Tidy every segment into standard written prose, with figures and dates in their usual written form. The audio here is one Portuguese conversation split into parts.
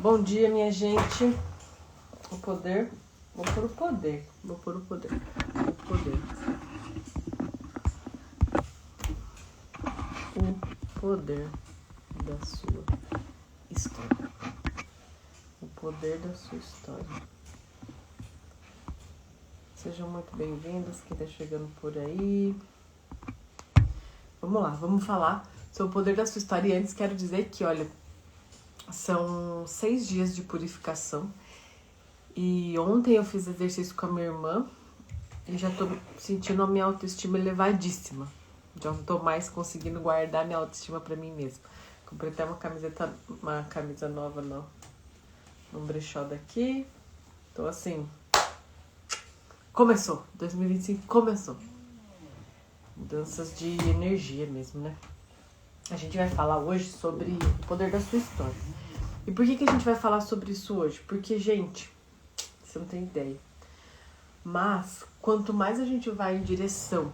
Bom dia, minha gente. O poder. Vou pôr o poder. O poder da sua história. O poder da sua história. Sejam muito bem-vindos, quem está chegando por aí. Vamos lá, vamos falar sobre o poder da sua história. E antes quero dizer que, olha, são 6 dias de purificação. E ontem eu fiz exercício com a minha irmã e já tô sentindo a minha autoestima elevadíssima. Já não tô mais conseguindo guardar minha autoestima pra mim mesma. Comprei até uma camisa nova num brechó daqui. Então assim, começou. 2025 começou. Mudanças de energia mesmo, né? A gente vai falar hoje sobre o poder da sua história. E por que a gente vai falar sobre isso hoje? Porque, gente, você não tem ideia. Mas, quanto mais a gente vai em direção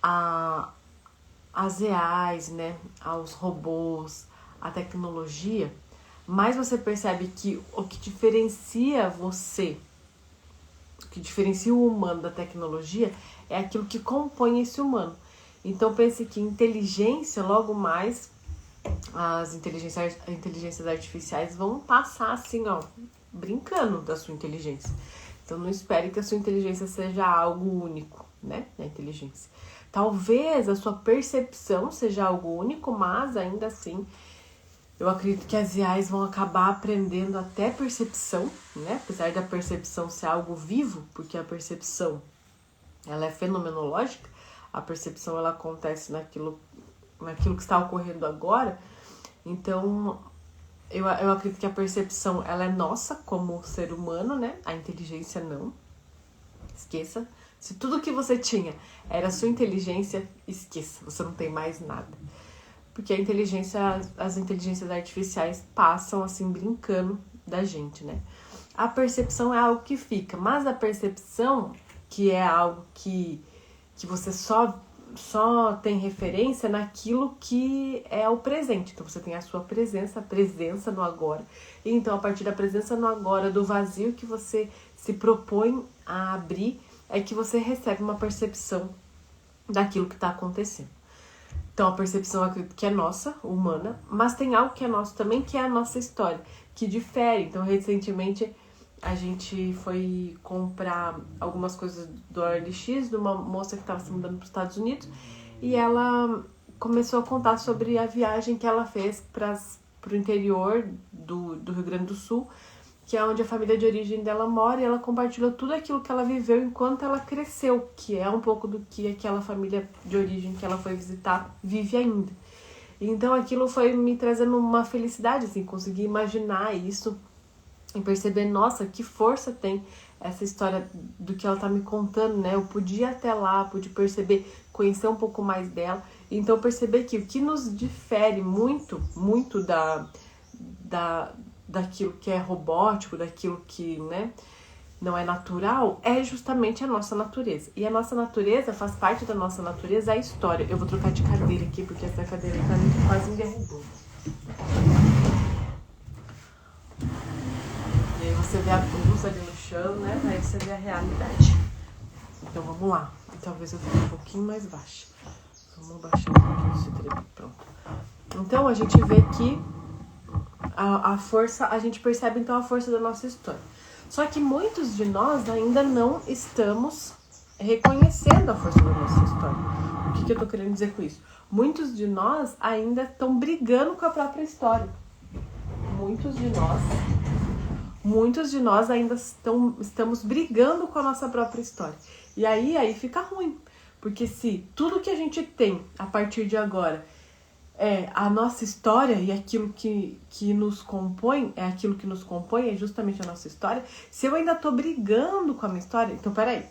às reais, né, aos robôs, à tecnologia, mais você percebe que o que diferencia você, o que diferencia o humano da tecnologia é aquilo que compõe esse humano. Então pense que inteligência, logo mais, as inteligências artificiais vão passar assim, ó, brincando da sua inteligência. Então não espere que a sua inteligência seja algo único, né, a inteligência. Talvez a sua percepção seja algo único, mas ainda assim eu acredito que as IAs vão acabar aprendendo até percepção, né, apesar da percepção ser algo vivo, porque a percepção ela é fenomenológica, a percepção ela acontece naquilo que está ocorrendo agora. Então eu acredito que a percepção ela é nossa como ser humano, né? A inteligência não. Esqueça. Se tudo que você tinha era a sua inteligência, esqueça. Você não tem mais nada. Porque as inteligências artificiais passam assim brincando da gente, né? A percepção é algo que fica, mas a percepção, que é algo que você só tem referência naquilo que é o presente. Então você tem a sua presença, a presença no agora. E então a partir da presença no agora, do vazio que você se propõe a abrir, é que você recebe uma percepção daquilo que está acontecendo. Então a percepção eu acredito que é nossa, humana, mas tem algo que é nosso também, que é a nossa história, que difere. Então recentemente a gente foi comprar algumas coisas do OLX de uma moça que estava se mudando para os Estados Unidos e ela começou a contar sobre a viagem que ela fez para o interior do Rio Grande do Sul, que é onde a família de origem dela mora, e ela compartilhou tudo aquilo que ela viveu enquanto ela cresceu, que é um pouco do que aquela família de origem que ela foi visitar vive ainda. Então aquilo foi me trazendo uma felicidade, assim, conseguir imaginar isso e perceber, nossa, que força tem essa história do que ela tá me contando, né? Eu podia ir até lá, pude perceber, conhecer um pouco mais dela. Então perceber que o que nos difere muito daquilo que é robótico, daquilo que, né, não é natural, é justamente a nossa natureza. E a nossa natureza, faz parte da nossa natureza, a história. Eu vou trocar de cadeira aqui, porque essa cadeira tá quase me derrubando. Você vê a blusa ali no chão, né? Aí você vê a realidade. Então vamos lá. Talvez eu fique um pouquinho mais baixa. Vamos baixar um pouquinho esse treco. Pronto. Então a gente vê que a força, a gente percebe então a força da nossa história. Só que muitos de nós ainda não estamos reconhecendo a força da nossa história. O que eu tô querendo dizer com isso? Muitos de nós ainda estão brigando com a própria história. Muitos de nós ainda estamos brigando com a nossa própria história. E aí fica ruim. Porque se tudo que a gente tem a partir de agora é a nossa história e aquilo que nos compõe, é justamente a nossa história. Se eu ainda tô brigando com a minha história, então peraí.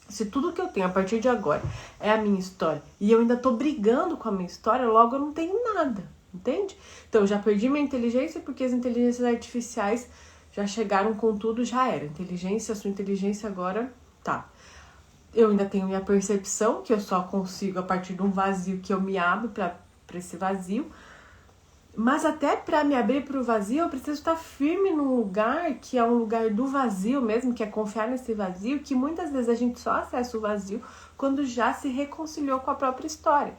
Se tudo que eu tenho a partir de agora é a minha história e eu ainda tô brigando com a minha história, logo eu não tenho nada, entende? Então eu já perdi minha inteligência porque as inteligências artificiais já chegaram com tudo, já era. A sua inteligência agora tá. Eu ainda tenho minha percepção, que eu só consigo a partir de um vazio que eu me abro para esse vazio. Mas até para me abrir para o vazio, eu preciso estar firme num lugar que é um lugar do vazio mesmo, que é confiar nesse vazio, que muitas vezes a gente só acessa o vazio quando já se reconciliou com a própria história.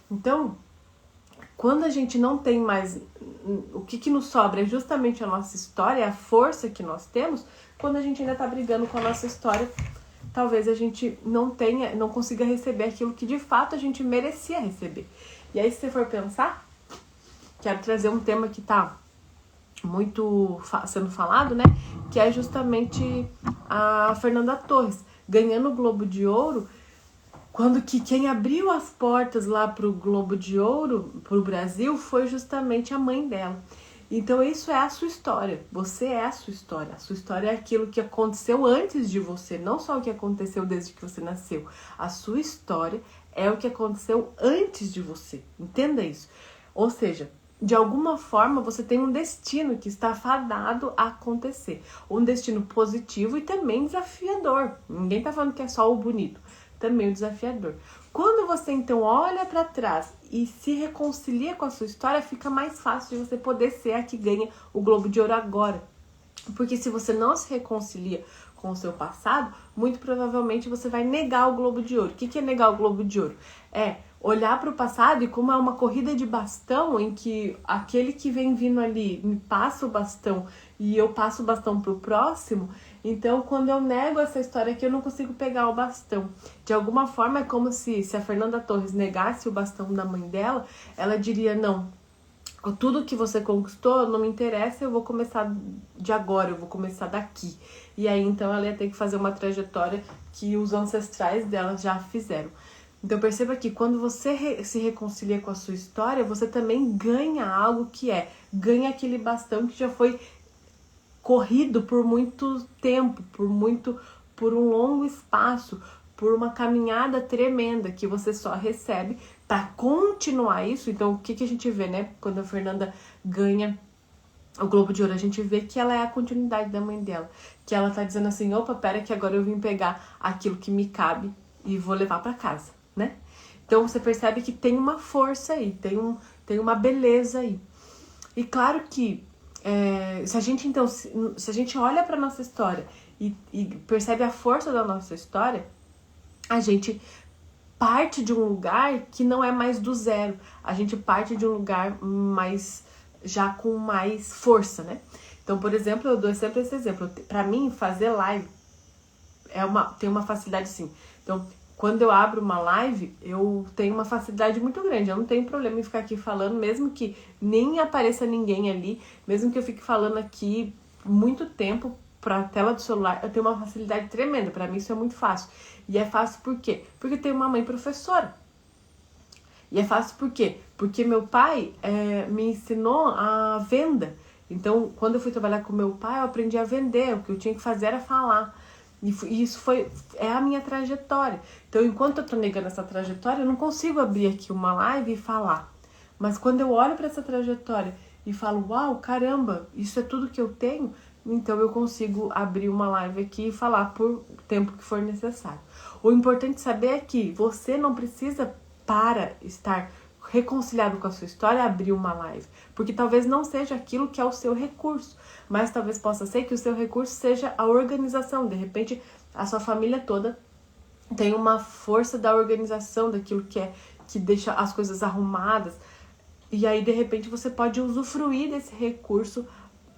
Então, quando a gente não tem mais, o que nos sobra é justamente a nossa história, a força que nós temos. Quando a gente ainda está brigando com a nossa história, talvez a gente não consiga receber aquilo que de fato a gente merecia receber. E aí, se você for pensar, quero trazer um tema que está muito sendo falado, né? Que é justamente a Fernanda Torres ganhando o Globo de Ouro, quando que quem abriu as portas lá pro Globo de Ouro, pro Brasil, foi justamente a mãe dela. Então isso é a sua história, você é a sua história. A sua história é aquilo que aconteceu antes de você, não só o que aconteceu desde que você nasceu. A sua história é o que aconteceu antes de você, entenda isso. Ou seja, de alguma forma você tem um destino que está fadado a acontecer. Um destino positivo e também desafiador. Ninguém tá falando que é só o bonito, também o desafiador. Quando você então olha para trás e se reconcilia com a sua história, fica mais fácil de você poder ser a que ganha o Globo de Ouro agora. Porque se você não se reconcilia com o seu passado, muito provavelmente você vai negar o Globo de Ouro. O que é negar o Globo de Ouro? É olhar para o passado e como é uma corrida de bastão em que aquele que vem vindo ali me passa o bastão e eu passo o bastão pro próximo. Então, quando eu nego essa história aqui, eu não consigo pegar o bastão. De alguma forma, é como se a Fernanda Torres negasse o bastão da mãe dela, ela diria, não, tudo que você conquistou não me interessa, eu vou começar de agora, eu vou começar daqui. E aí, então, ela ia ter que fazer uma trajetória que os ancestrais dela já fizeram. Então, perceba que quando você se reconcilia com a sua história, você também ganha algo que ganha aquele bastão que já foi corrido por muito tempo, por um longo espaço, por uma caminhada tremenda que você só recebe para continuar isso. Então, o que a gente vê, né? Quando a Fernanda ganha o Globo de Ouro, a gente vê que ela é a continuidade da mãe dela. Que ela tá dizendo assim, opa, pera que agora eu vim pegar aquilo que me cabe e vou levar para casa, né? Então, você percebe que tem uma força aí, tem uma beleza aí. E claro que se a gente olha para nossa história e percebe a força da nossa história, a gente parte de um lugar que não é mais do zero. A gente parte de um lugar já com mais força, né? Então, por exemplo, eu dou sempre esse exemplo. Para mim, fazer live tem uma facilidade assim. Então, quando eu abro uma live, eu tenho uma facilidade muito grande. Eu não tenho problema em ficar aqui falando, mesmo que nem apareça ninguém ali, mesmo que eu fique falando aqui muito tempo pra tela do celular, eu tenho uma facilidade tremenda. Pra mim isso é muito fácil. E é fácil por quê? Porque eu tenho uma mãe professora. E é fácil por quê? Porque meu pai me ensinou a venda. Então, quando eu fui trabalhar com meu pai, eu aprendi a vender. O que eu tinha que fazer era falar. E isso é a minha trajetória. Então, enquanto eu tô negando essa trajetória, eu não consigo abrir aqui uma live e falar. Mas quando eu olho para essa trajetória e falo, uau, caramba, isso é tudo que eu tenho, então eu consigo abrir uma live aqui e falar por tempo que for necessário. O importante saber é que você não precisa, para estar reconciliado com a sua história, abrir uma live. Porque talvez não seja aquilo que é o seu recurso, mas talvez possa ser que o seu recurso seja a organização. De repente, a sua família toda tem uma força da organização, daquilo que deixa as coisas arrumadas. E aí, de repente, você pode usufruir desse recurso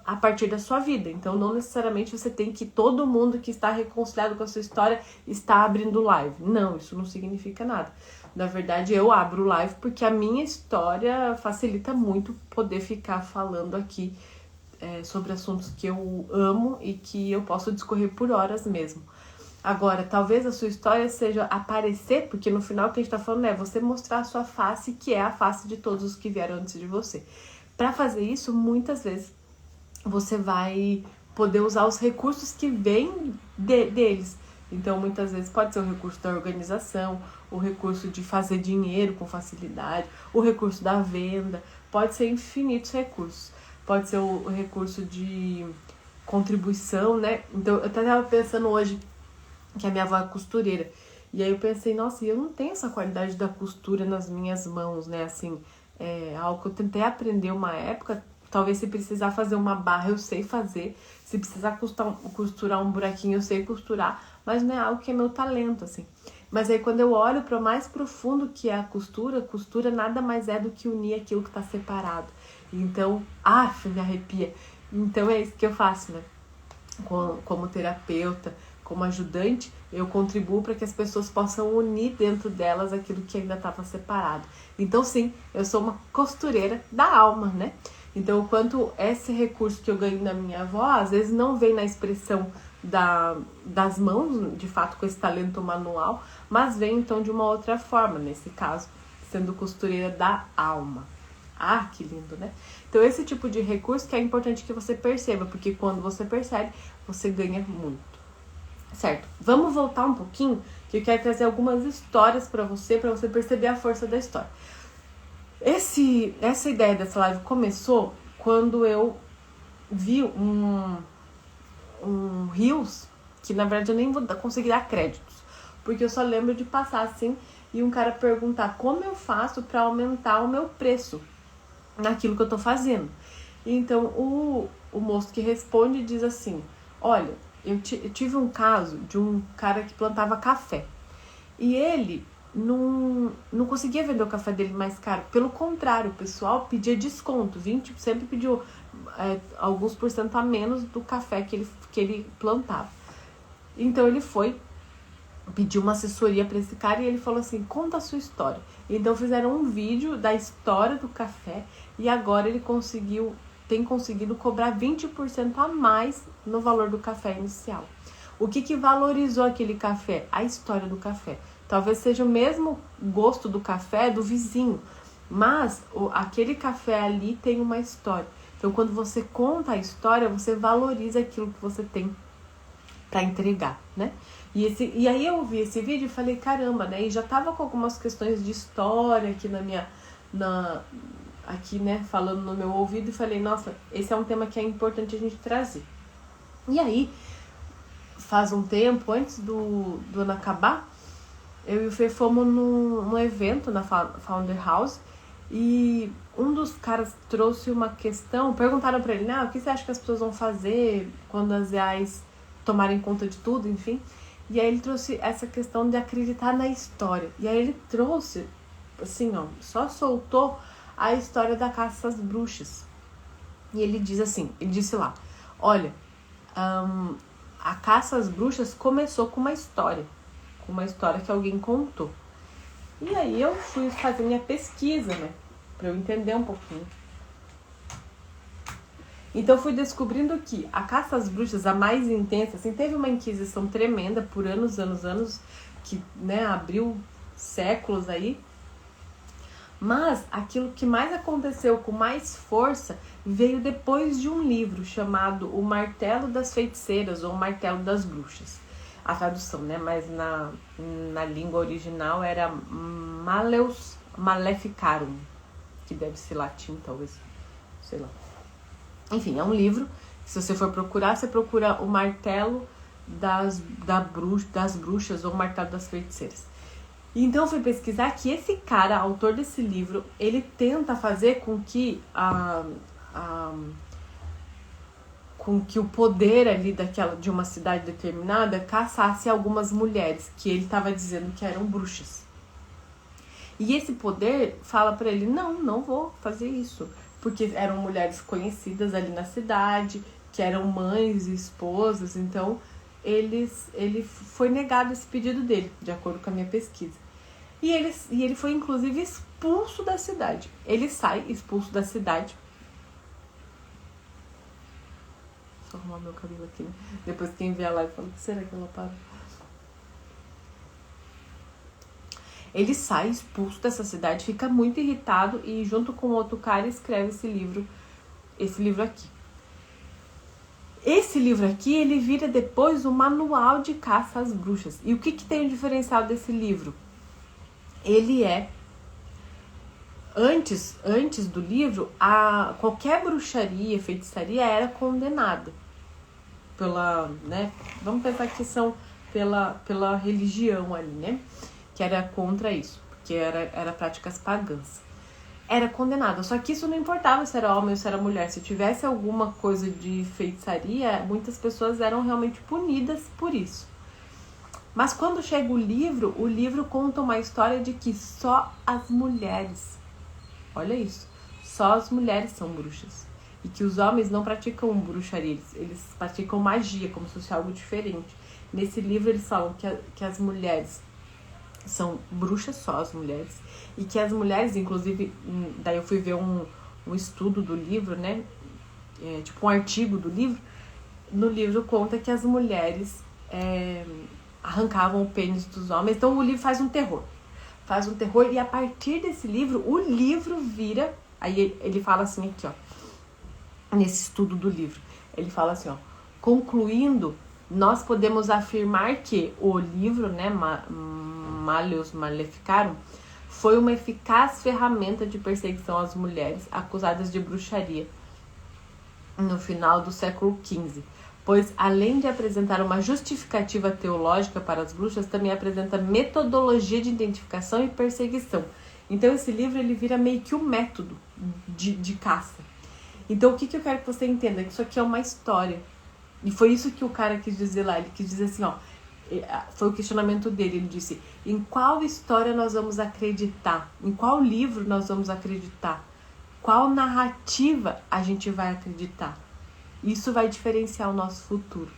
a partir da sua vida. Então, não necessariamente você tem que todo mundo que está reconciliado com a sua história está abrindo live. Não, isso não significa nada. Na verdade, eu abro live porque a minha história facilita muito poder ficar falando aqui sobre assuntos que eu amo e que eu posso discorrer por horas mesmo. Agora, talvez a sua história seja aparecer, porque no final o que a gente tá falando é você mostrar a sua face, que é a face de todos os que vieram antes de você. Para fazer isso, muitas vezes, você vai poder usar os recursos que vêm deles. Então, muitas vezes pode ser o recurso da organização, o recurso de fazer dinheiro com facilidade, o recurso da venda, pode ser infinitos recursos. Pode ser o recurso de contribuição, né? Então, eu até estava pensando hoje que a minha avó é costureira. E aí eu pensei, nossa, eu não tenho essa qualidade da costura nas minhas mãos, né? Assim, É algo que eu tentei aprender uma época. Talvez se precisar fazer uma barra, eu sei fazer. Se precisar costurar um buraquinho, eu sei costurar. Mas não é algo que é meu talento, assim. Mas aí quando eu olho para o mais profundo que é a costura nada mais é do que unir aquilo que está separado. Então, me arrepia. Então é isso que eu faço, né? Como terapeuta, como ajudante, eu contribuo para que as pessoas possam unir dentro delas aquilo que ainda estava separado. Então sim, eu sou uma costureira da alma, né? Então o quanto esse recurso que eu ganho da minha avó, às vezes não vem na expressão das mãos, de fato com esse talento manual, mas vem então de uma outra forma, nesse caso, sendo costureira da alma. Ah, que lindo, né? Então esse tipo de recurso que é importante que você perceba, porque quando você percebe, você ganha muito. Certo, vamos voltar um pouquinho, que eu quero trazer algumas histórias para você perceber a força da história. Essa ideia dessa live começou quando eu vi um Reels, que na verdade eu nem vou conseguir dar créditos, porque eu só lembro de passar assim e um cara perguntar como eu faço para aumentar o meu preço naquilo que eu tô fazendo. Então o moço que responde diz assim: olha, eu tive um caso de um cara que plantava café e ele não conseguia vender o café dele mais caro. Pelo contrário, o pessoal pedia desconto, sempre pediu alguns % a menos do café que ele plantava. Então ele foi, pediu uma assessoria para esse cara e ele falou assim: conta a sua história. Então fizeram um vídeo da história do café e agora ele tem conseguido cobrar 20% a mais no valor do café inicial. O que valorizou aquele café? A história do café. Talvez seja o mesmo gosto do café do vizinho, mas aquele café ali tem uma história. Então, quando você conta a história, você valoriza aquilo que você tem para entregar, né? E aí eu vi esse vídeo e falei, caramba, né? E já tava com algumas questões de história aqui aqui, né, falando no meu ouvido, e falei, nossa, esse é um tema que é importante a gente trazer. E aí, faz um tempo, antes do ano acabar, eu e o Fê fomos num evento na Founder House e um dos caras trouxe uma questão, perguntaram pra ele, o que você acha que as pessoas vão fazer quando as EAs tomarem conta de tudo, enfim. E aí ele trouxe essa questão de acreditar na história. E aí ele trouxe, assim, só soltou a história da caça às bruxas. E ele disse lá, olha, a caça às bruxas começou com uma história que alguém contou. E aí eu fui fazer minha pesquisa, né, pra eu entender um pouquinho. Então eu fui descobrindo que a caça às bruxas, a mais intensa, assim, teve uma inquisição tremenda por anos, que, né, abriu séculos aí. Mas aquilo que mais aconteceu com mais força veio depois de um livro chamado O Martelo das Feiticeiras ou O Martelo das Bruxas. A tradução, né? Mas na língua original era Maleus Maleficarum, que deve ser latim, talvez, sei lá. Enfim, é um livro, se você for procurar, você procura O Martelo das Bruxas ou O Martelo das Feiticeiras. Então eu fui pesquisar que esse cara, autor desse livro, ele tenta fazer com que o poder ali de uma cidade determinada caçasse algumas mulheres que ele estava dizendo que eram bruxas. E esse poder fala para ele, não vou fazer isso, porque eram mulheres conhecidas ali na cidade, que eram mães e esposas, então ele foi negado esse pedido dele, de acordo com a minha pesquisa. E ele foi, inclusive, expulso da cidade. Ele sai expulso da cidade. Deixa eu arrumar meu cabelo aqui, né? Depois quem vê a live fala, será que ela para? Ele sai expulso dessa cidade, fica muito irritado e junto com outro cara escreve esse livro aqui. Esse livro aqui, ele vira depois o manual de caça às bruxas. E o que tem o diferencial desse livro? Ele é, antes do livro, qualquer bruxaria, feitiçaria era condenada pela, né, vamos pensar que são pela religião ali, né, que era contra isso, porque era práticas pagãs. era condenada. Só que isso não importava se era homem ou se era mulher. Se tivesse alguma coisa de feitiçaria, muitas pessoas eram realmente punidas por isso. Mas quando chega o livro conta uma história de que só as mulheres, olha isso, só as mulheres são bruxas. E que os homens não praticam bruxaria, eles praticam magia, como se fosse algo diferente. Nesse livro eles falam que as mulheres são bruxas, só as mulheres, e que as mulheres, inclusive, daí eu fui ver um estudo do livro, né, tipo um artigo do livro. No livro conta que as mulheres arrancavam o pênis dos homens. Então o livro faz um terror, e a partir desse livro, o livro vira, aí ele fala assim aqui, ó, nesse estudo do livro, ele fala assim, ó, concluindo, nós podemos afirmar que o livro, né, Maleus Maleficarum, foi uma eficaz ferramenta de perseguição às mulheres acusadas de bruxaria no final do século XV, pois além de apresentar uma justificativa teológica para as bruxas, também apresenta metodologia de identificação e perseguição. Então esse livro ele vira meio que um método de caça. Então o que eu quero que você entenda? Que isso aqui é uma história. E foi isso que o cara quis dizer lá. Ele quis dizer assim, ó, foi o questionamento dele. Ele disse, em qual história nós vamos acreditar? Em qual livro nós vamos acreditar? Qual narrativa a gente vai acreditar? Isso vai diferenciar o nosso futuro.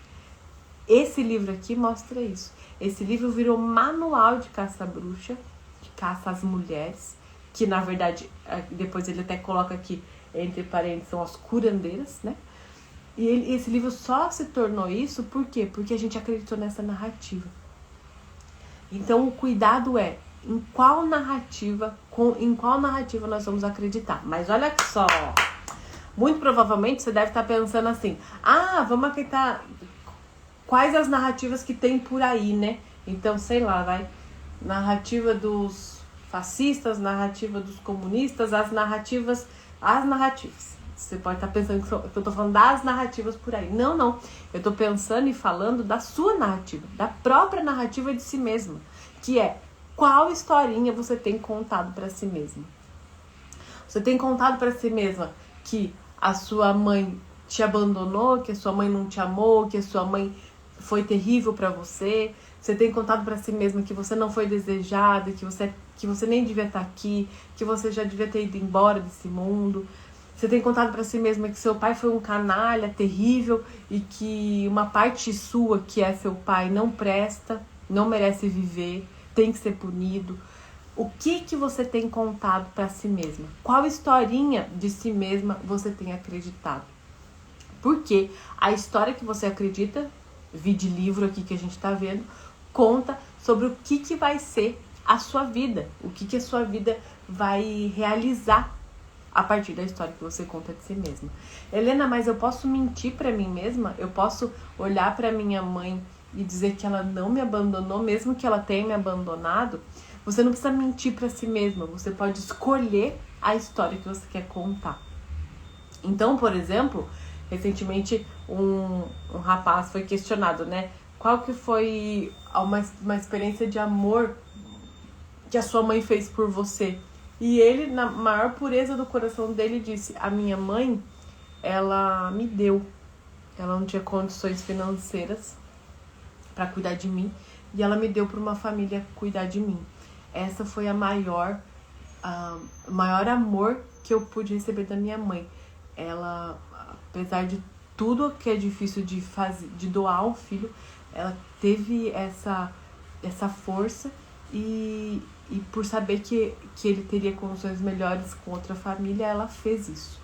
Esse livro aqui mostra isso. Esse livro virou manual de caça-bruxa, que caça as mulheres, que na verdade, depois ele até coloca aqui, entre parênteses, são as curandeiras, né? E esse livro só se tornou isso, por quê? Porque a gente acreditou nessa narrativa. Então o cuidado é em qual narrativa nós vamos acreditar. Mas olha só, muito provavelmente você deve estar pensando assim, vamos acreditar quais as narrativas que tem por aí, né? Então, sei lá, vai, narrativa dos fascistas, narrativa dos comunistas, as narrativas. Você pode estar pensando que eu estou falando das narrativas por aí. Não. Eu estou pensando e falando da sua narrativa, da própria narrativa de si mesma, que é qual historinha você tem contado para si mesma. Você tem contado para si mesma que a sua mãe te abandonou, que a sua mãe não te amou, que a sua mãe foi terrível para você. Você tem contado para si mesma que você não foi desejada, que você nem devia estar aqui, que você já devia ter ido embora desse mundo. Você tem contado para si mesma que seu pai foi um canalha terrível e que uma parte sua, que é seu pai, não presta, não merece viver, tem que ser punido. O que você tem contado para si mesma? Qual historinha de si mesma você tem acreditado? Porque a história que você acredita, de livro aqui que a gente está vendo, conta sobre o que vai ser a sua vida, o que a sua vida vai realizar a partir da história que você conta de si mesma. Helena, mas eu posso mentir para mim mesma? Eu posso olhar para minha mãe e dizer que ela não me abandonou, mesmo que ela tenha me abandonado? Você não precisa mentir para si mesma, você pode escolher a história que você quer contar. Então, por exemplo, recentemente um rapaz foi questionado, né? Qual que foi uma experiência de amor que a sua mãe fez por você? E ele, na maior pureza do coração dele, disse, a minha mãe, ela me deu. Ela não tinha condições financeiras para cuidar de mim, e ela me deu para uma família cuidar de mim. Essa foi o maior amor que eu pude receber da minha mãe. Ela, apesar de tudo que é difícil de fazer, de doar um filho, ela teve essa força e por saber que ele teria condições melhores com outra família, ela fez isso.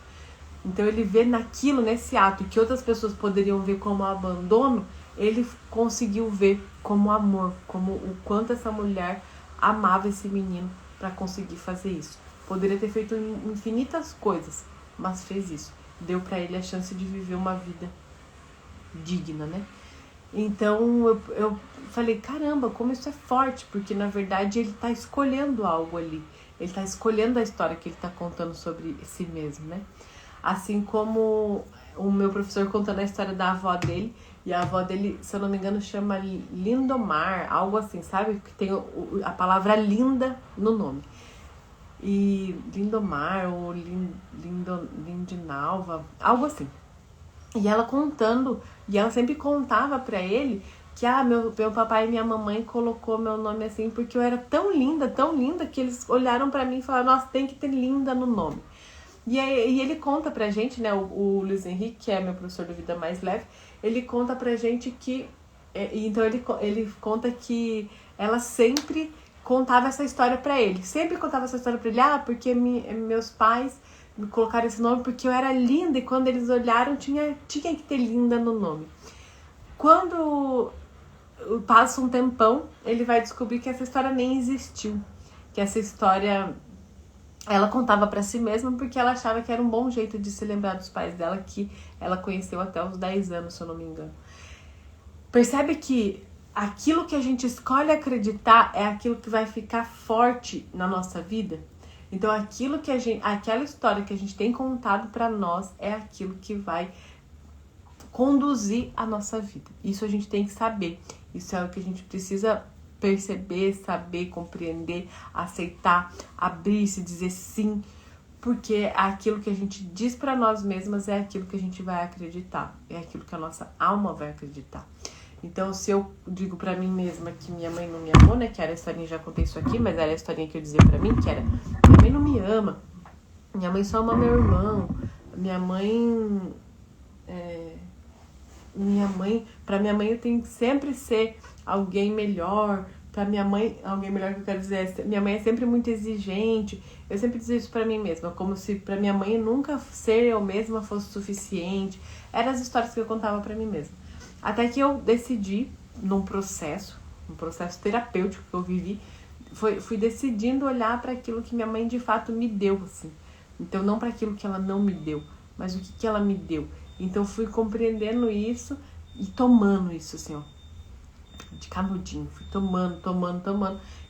Então ele vê naquilo, nesse ato, que outras pessoas poderiam ver como abandono, ele conseguiu ver como amor, como o quanto essa mulher amava esse menino para conseguir fazer isso. Poderia ter feito infinitas coisas, mas fez isso. Deu para ele a chance de viver uma vida digna, né? Então eu falei, caramba, como isso é forte, porque na verdade ele tá escolhendo algo ali. Ele tá escolhendo a história que ele tá contando sobre si mesmo, né? Assim como o meu professor contando a história da avó dele, e a avó dele, se eu não me engano, chama Lindomar, algo assim, sabe? Que tem a palavra linda no nome. e Lindomar ou Lindinalva, algo assim. E ela contando, e ela sempre contava pra ele que meu papai e minha mamãe colocou meu nome assim porque eu era tão linda, que eles olharam pra mim e falaram, nossa, tem que ter linda no nome. E ele conta pra gente, né, o Luiz Henrique, que é meu professor do Vida Mais Leve, ele conta pra gente que, então ele conta que ela sempre contava essa história pra ele, porque meus pais me colocaram esse nome porque eu era linda e quando eles olharam tinha que ter linda no nome. Quando passa um tempão, ele vai descobrir que essa história nem existiu, que essa história ela contava pra si mesma porque ela achava que era um bom jeito de se lembrar dos pais dela, que ela conheceu até os 10 anos, se eu não me engano. Percebe que aquilo que a gente escolhe acreditar é aquilo que vai ficar forte na nossa vida? Então aquela história que a gente tem contado pra nós é aquilo que vai conduzir a nossa vida. Isso a gente tem que saber. Isso é o que a gente precisa perceber, saber, compreender, aceitar, abrir-se, dizer sim, porque aquilo que a gente diz pra nós mesmas é aquilo que a gente vai acreditar, é aquilo que a nossa alma vai acreditar. Então, se eu digo pra mim mesma que minha mãe não me amou, né, que era a historinha, já contei isso aqui, mas era a historinha que eu dizia pra mim, que era, minha mãe não me ama, minha mãe só ama meu irmão, pra minha mãe eu tenho que sempre ser alguém melhor, pra minha mãe, alguém melhor que eu quero dizer, minha mãe é sempre muito exigente, eu sempre dizia isso pra mim mesma, como se pra minha mãe nunca ser eu mesma fosse suficiente, eram as histórias que eu contava pra mim mesma. Até que eu decidi, num processo terapêutico que eu vivi, fui decidindo olhar para aquilo que minha mãe de fato me deu, assim. Então, não para aquilo que ela não me deu, mas o que ela me deu. Então, fui compreendendo isso e tomando isso, assim, ó, de canudinho. Fui tomando.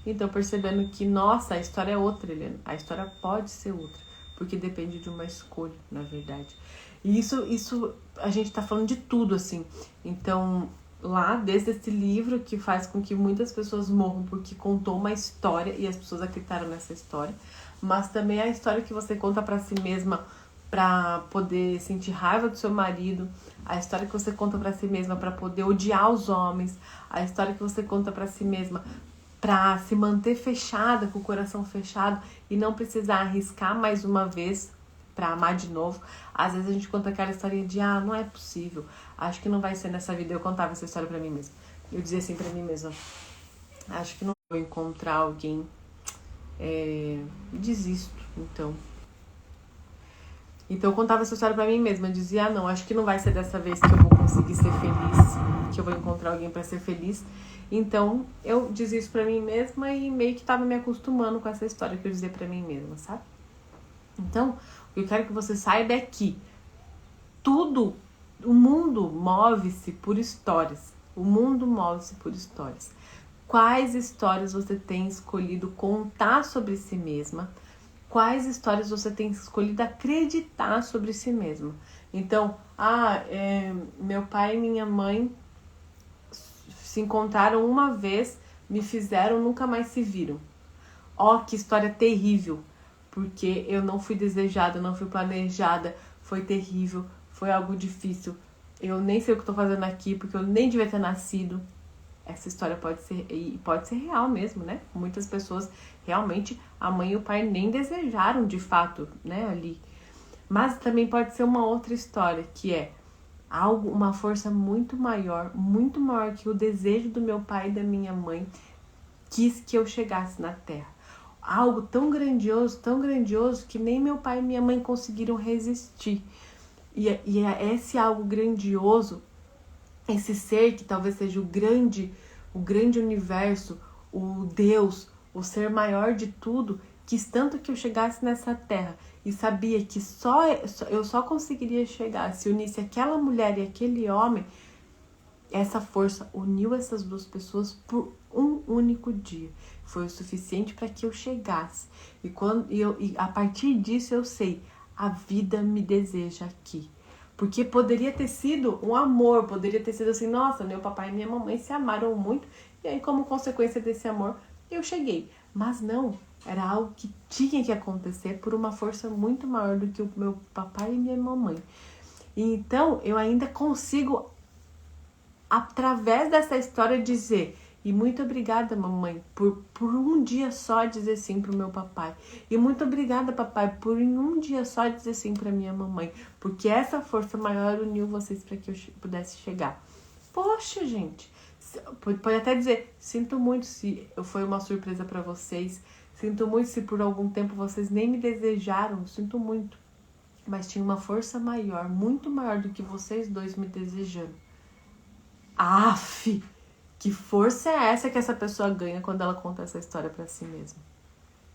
Então, percebendo que, nossa, a história é outra, Helena. A história pode ser outra, porque depende de uma escolha, na verdade. E isso a gente tá falando de tudo, assim. Então, lá, desde esse livro que faz com que muitas pessoas morram porque contou uma história e as pessoas acreditaram nessa história, mas também a história que você conta pra si mesma pra poder sentir raiva do seu marido, a história que você conta pra si mesma pra poder odiar os homens, a história que você conta pra si mesma pra se manter fechada, com o coração fechado e não precisar arriscar mais uma vez pra amar de novo. Às vezes a gente conta aquela historinha de, não é possível, acho que não vai ser nessa vida. Eu contava essa história pra mim mesma. Eu dizia assim pra mim mesma, acho que não vou encontrar alguém, desisto, então eu contava essa história pra mim mesma, eu dizia, não, acho que não vai ser dessa vez que eu vou conseguir ser feliz, que eu vou encontrar alguém pra ser feliz. Então, eu dizia isso pra mim mesma e meio que tava me acostumando com essa história que eu dizia pra mim mesma, sabe? Então, o que eu quero que você saiba é que o mundo move-se por histórias. O mundo move-se por histórias. Quais histórias você tem escolhido contar sobre si mesma? Quais histórias você tem escolhido acreditar sobre si mesma? Então, meu pai e minha mãe se encontraram uma vez, me fizeram, nunca mais se viram. Que história terrível, porque eu não fui desejada, não fui planejada, foi terrível, foi algo difícil. Eu nem sei o que estou fazendo aqui, porque eu nem devia ter nascido. Essa história pode ser real mesmo, né? Muitas pessoas, realmente, a mãe e o pai nem desejaram de fato, né, ali. Mas também pode ser uma outra história, que é uma força muito maior que o desejo do meu pai e da minha mãe quis que eu chegasse na Terra. Algo tão grandioso que nem meu pai e minha mãe conseguiram resistir. E esse algo grandioso, esse ser que talvez seja o grande universo, o Deus, o ser maior de tudo, quis tanto que eu chegasse nessa terra e sabia que eu só conseguiria chegar se unisse aquela mulher e aquele homem. Essa força uniu essas duas pessoas por um único dia. Foi o suficiente para que eu chegasse. E a partir disso eu sei, a vida me deseja aqui. Porque poderia ter sido um amor, poderia ter sido assim, nossa, meu papai e minha mamãe se amaram muito, e aí como consequência desse amor, eu cheguei. Mas não, era algo que tinha que acontecer por uma força muito maior do que o meu papai e minha mamãe. Então, eu ainda consigo, através dessa história, dizer: e muito obrigada, mamãe, por um dia só dizer sim pro meu papai. E muito obrigada, papai, por em um dia só dizer sim pra minha mamãe. Porque essa força maior uniu vocês para que eu pudesse chegar. Poxa, gente, pode até dizer: sinto muito se foi uma surpresa para vocês. Sinto muito se por algum tempo vocês nem me desejaram. Sinto muito. Mas tinha uma força maior, muito maior do que vocês dois me desejando. Aff! Que força é essa que essa pessoa ganha quando ela conta essa história pra si mesma?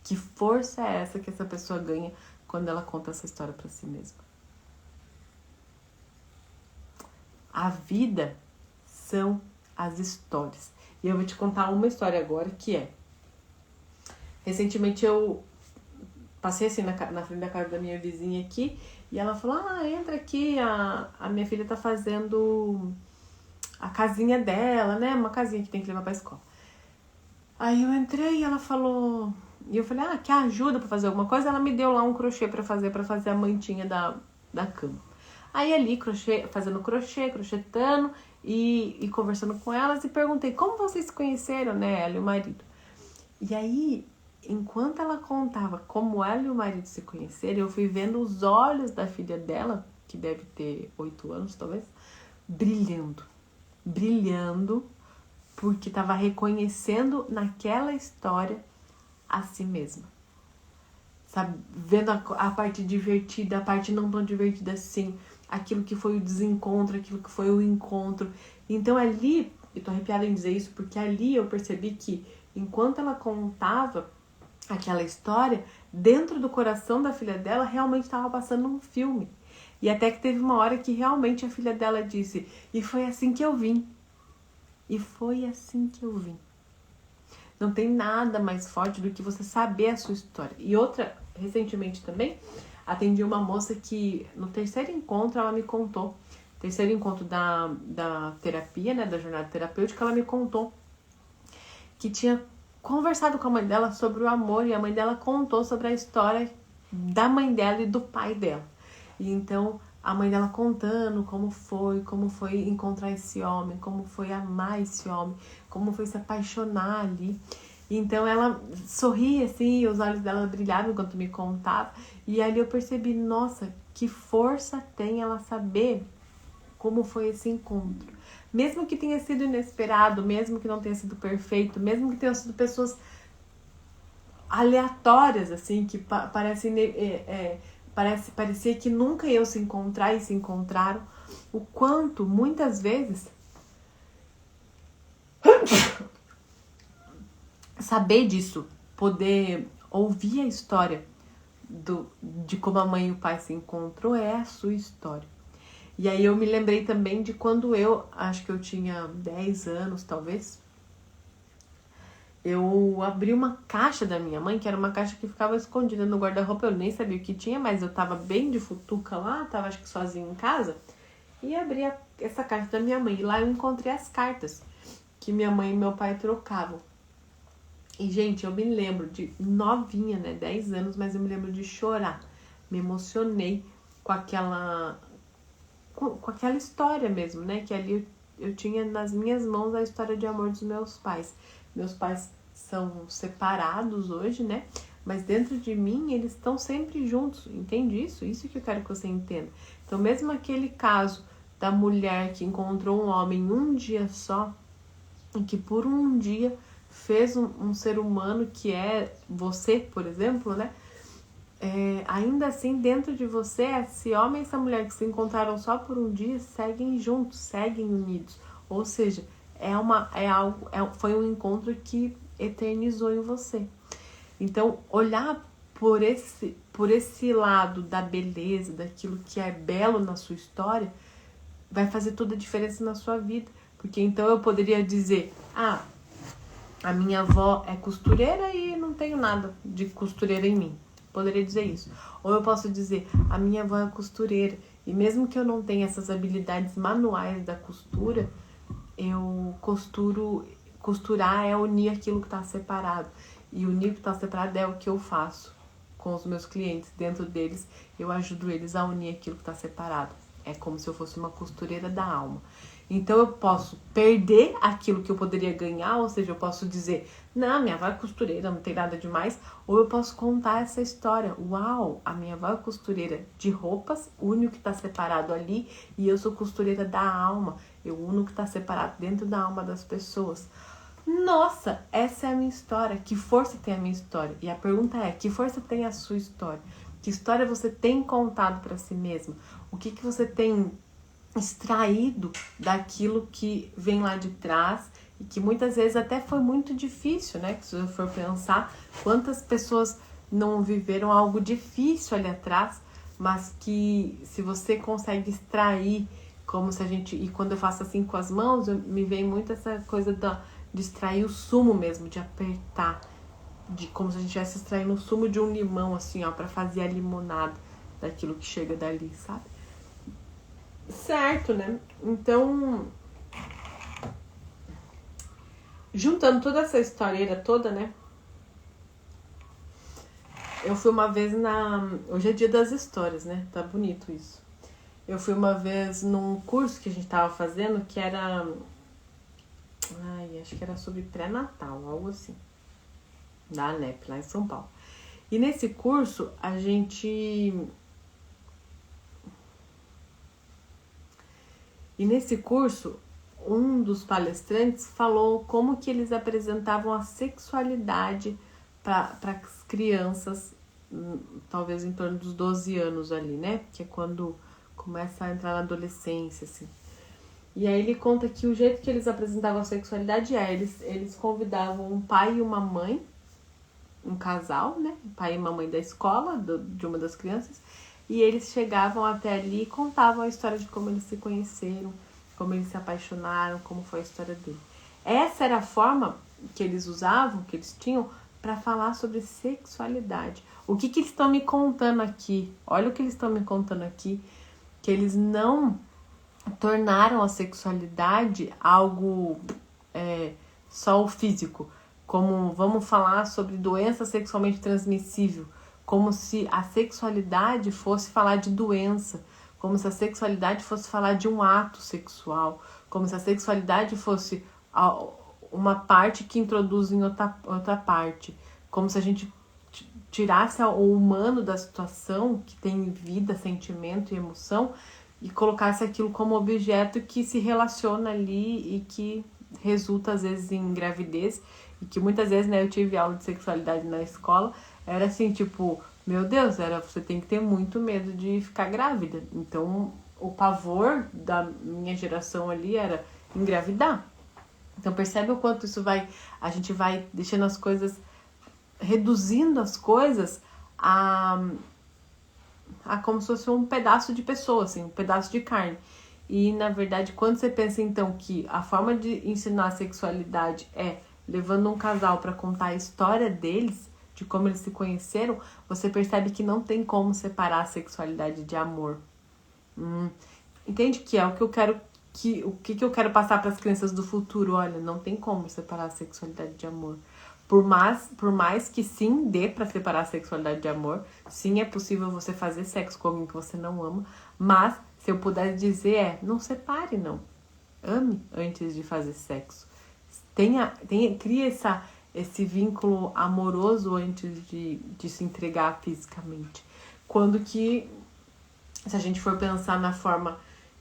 Que força é essa que essa pessoa ganha quando ela conta essa história pra si mesma? A vida são as histórias. E eu vou te contar uma história agora que é... Recentemente eu passei assim na frente da casa da minha vizinha aqui e ela falou: entra aqui, a minha filha tá fazendo a casinha dela, né? Uma casinha que tem que levar pra escola. Aí eu entrei e ela falou... E eu falei: quer ajuda pra fazer alguma coisa? Ela me deu lá um crochê pra fazer a mantinha da cama. Aí ali, fazendo crochê, crochetando e conversando com elas e perguntei: como vocês se conheceram, né? Ela e o marido. E aí, enquanto ela contava como ela e o marido se conheceram, eu fui vendo os olhos da filha dela, que deve ter 8 anos talvez, brilhando, porque estava reconhecendo naquela história a si mesma. Sabe? Vendo a parte divertida, a parte não tão divertida assim, aquilo que foi o desencontro, aquilo que foi o encontro. Então ali, eu tô arrepiada em dizer isso, porque ali eu percebi que enquanto ela contava aquela história, dentro do coração da filha dela realmente estava passando um filme. E até que teve uma hora que realmente a filha dela disse: e foi assim que eu vim. E foi assim que eu vim. Não tem nada mais forte do que você saber a sua história. E outra, recentemente também, atendi uma moça que no terceiro encontro ela me contou, terceiro encontro da terapia, né, da jornada terapêutica, ela me contou que tinha conversado com a mãe dela sobre o amor, e a mãe dela contou sobre a história da mãe dela e do pai dela. E então a mãe dela contando como foi encontrar esse homem, como foi amar esse homem, como foi se apaixonar ali. Então ela sorria assim, e os olhos dela brilhavam enquanto me contava, e ali eu percebi: nossa, que força tem ela saber como foi esse encontro. Mesmo que tenha sido inesperado, mesmo que não tenha sido perfeito, mesmo que tenham sido pessoas aleatórias, assim, que parecia que nunca iam se encontrar e se encontraram, o quanto, muitas vezes, saber disso, poder ouvir a história de como a mãe e o pai se encontrou, é a sua história. E aí eu me lembrei também de quando acho que eu tinha 10 anos, talvez, eu abri uma caixa da minha mãe, que era uma caixa que ficava escondida no guarda-roupa, eu nem sabia o que tinha, mas eu tava bem de futuca lá, tava acho que sozinha em casa, e abri essa caixa da minha mãe, e lá eu encontrei as cartas que minha mãe e meu pai trocavam. E, gente, eu me lembro de novinha, né, 10 anos, mas eu me lembro de chorar, me emocionei com aquela história mesmo, né? Que ali eu tinha nas minhas mãos a história de amor dos meus pais. Meus pais são separados hoje, né? Mas dentro de mim eles estão sempre juntos, entende isso? Isso que eu quero que você entenda. Então, mesmo aquele caso da mulher que encontrou um homem um dia só, e que por um dia fez um ser humano que é você, por exemplo, né? Ainda assim, dentro de você, esse homem e essa mulher que se encontraram só por um dia seguem juntos, seguem unidos. Ou seja, foi um encontro que eternizou em você. Então, olhar por esse lado da beleza, daquilo que é belo na sua história, vai fazer toda a diferença na sua vida. Porque então eu poderia dizer: a minha avó é costureira e não tenho nada de costureira em mim. Poderia dizer isso. Ou eu posso dizer: a minha avó é costureira, e mesmo que eu não tenha essas habilidades manuais da costura, eu costurar é unir aquilo que está separado. E unir o que está separado é o que eu faço com os meus clientes. Dentro deles, eu ajudo eles a unir aquilo que está separado. É como se eu fosse uma costureira da alma. Então eu posso perder aquilo que eu poderia ganhar, ou seja, eu posso dizer, não, minha avó é costureira, não tem nada demais, ou eu posso contar essa história. Uau, a minha avó é costureira de roupas, une o que está separado ali, e eu sou costureira da alma. Eu uno o que está separado dentro da alma das pessoas. Nossa, essa é a minha história. Que força tem a minha história? E a pergunta é, que força tem a sua história? Que história você tem contado para si mesma? O que você tem extraído daquilo que vem lá de trás e que muitas vezes até foi muito difícil, né? Que se você for pensar, quantas pessoas não viveram algo difícil ali atrás, mas que se você consegue extrair, como se a gente... E quando eu faço assim com as mãos, me vem muito essa coisa de extrair o sumo mesmo, de apertar, de como se a gente estivesse extraindo o sumo de um limão, assim, ó, pra fazer a limonada daquilo que chega dali, sabe? Certo, né? Então, juntando toda essa historieira toda, né? Eu fui uma vez Hoje é dia das histórias, né? Tá bonito isso. Eu fui uma vez num curso que a gente tava fazendo que era... acho que era sobre pré-natal, algo assim. Da ANEP, lá em São Paulo. E nesse curso, um dos palestrantes falou como que eles apresentavam a sexualidade para as crianças, talvez em torno dos 12 anos ali, né? Que é quando começa a entrar na adolescência, assim. E aí ele conta que o jeito que eles apresentavam a sexualidade eles convidavam um pai e uma mãe, um casal, né? O pai e uma mãe da escola, de uma das crianças, e eles chegavam até ali e contavam a história de como eles se conheceram, como eles se apaixonaram, como foi a história dele. Essa era a forma que eles usavam, que eles tinham, para falar sobre sexualidade. O que eles estão me contando aqui? Olha o que eles estão me contando aqui, que eles não tornaram a sexualidade algo só o físico, como vamos falar sobre doença sexualmente transmissível, como se a sexualidade fosse falar de doença, como se a sexualidade fosse falar de um ato sexual, como se a sexualidade fosse uma parte que introduz em outra parte, como se a gente tirasse o humano da situação, que tem vida, sentimento e emoção, e colocasse aquilo como objeto que se relaciona ali e que resulta às vezes em gravidez, e que muitas vezes, né, eu tive aula de sexualidade na escola, era assim, tipo, meu Deus, você tem que ter muito medo de ficar grávida. Então, o pavor da minha geração ali era engravidar. Então, percebe o quanto a gente vai deixando as coisas, reduzindo as coisas a como se fosse um pedaço de pessoa, assim, um pedaço de carne. E, na verdade, quando você pensa, então, que a forma de ensinar a sexualidade é levando um casal para contar a história deles, de como eles se conheceram, você percebe que não tem como separar a sexualidade de amor. Entende que é o que eu quero, o que eu quero passar para as crianças do futuro? Olha, não tem como separar a sexualidade de amor. Por mais que sim, dê para separar a sexualidade de amor, sim, é possível você fazer sexo com alguém que você não ama, mas se eu puder dizer não separe, não. Ame antes de fazer sexo. Cria esse vínculo amoroso antes de se entregar fisicamente. Quando que, se a gente for pensar na forma